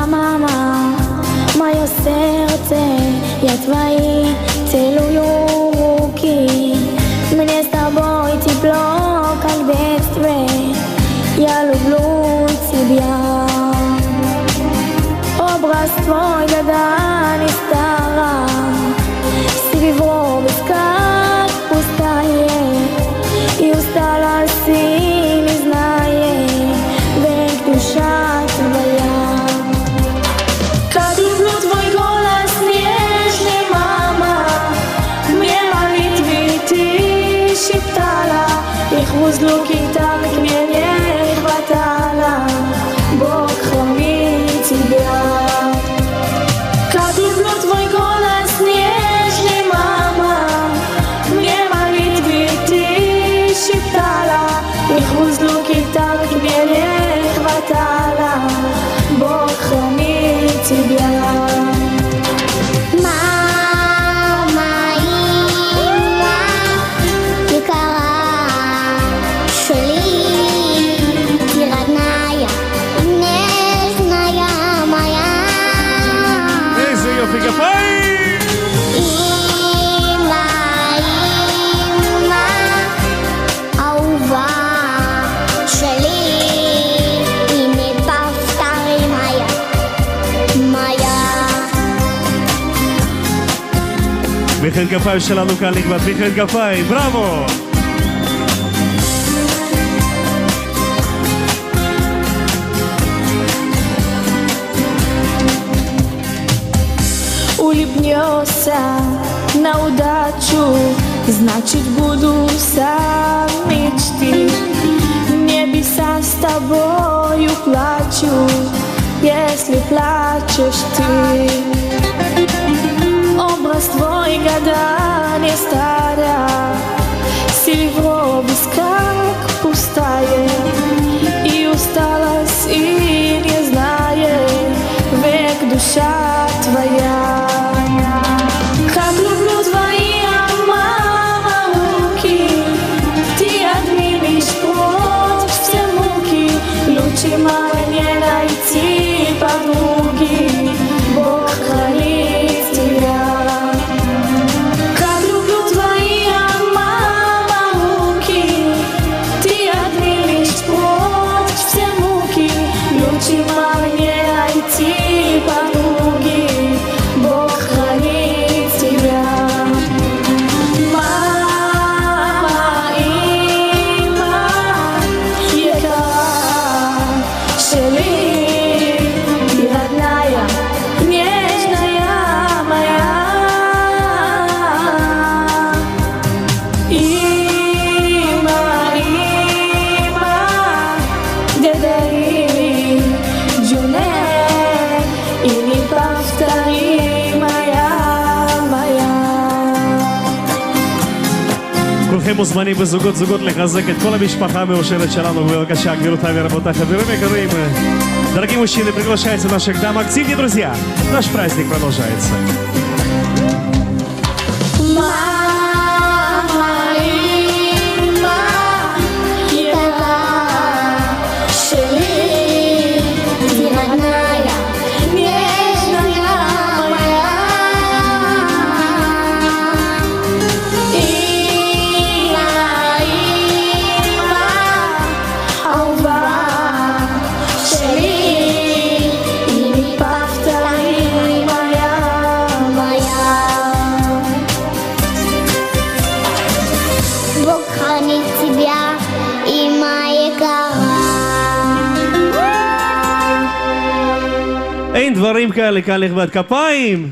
Mama, moje serce je tvoje, celuju ruki. Мне с тобой тепло, как в детстве. Я люблю тебя. Образ твой года не стара, сребро как пустая, и усталости не знает век душа твоя. Как люблю твой голос нежный, мама, мне молитвы ты шептала, их разлуки так мне не хватало. Бог храни тебя. Как люблю твой голос нежный, мама, мне молитвы ты шептала, их разлуки так мне не хватало. Бог храни тебя. מחיאות כפיים שלנו כאן לקבעת, מחיאות כפיים, בראבו! Улыбнется на удачу, значит буду сам мечты. Небеса с тобою плачу, если плачешь ты. Образ твой года не старя, серебро как пустая, и усталость и не знает век душа твоя. Как люблю твои, мама, руки, ты отнимешь прочь все муки, лучше мало не найти подруги. Бог хранит тебя. Как люблю твои, мама, руки, ты отнимешь прочь все муки, лучше мало не найти подруги. Бог хранит тебя. Мама, имя יקרה שלי, ты родная, нежная моя. Имя, дедери, джуне, и не повтори моя. כולכם מוזמנים בזוגות לחזק את כל המשפחה המאושרת שלנו. בבקשה, גבירותיי ורבותיי, חברים יקרים, дорогие мужчины, приглашается наших дам. Активнее, друзья, наш праздник продолжается. Бог хранит тебя, имя יקרה. אין דברים כאלה כאן לכבד כפיים.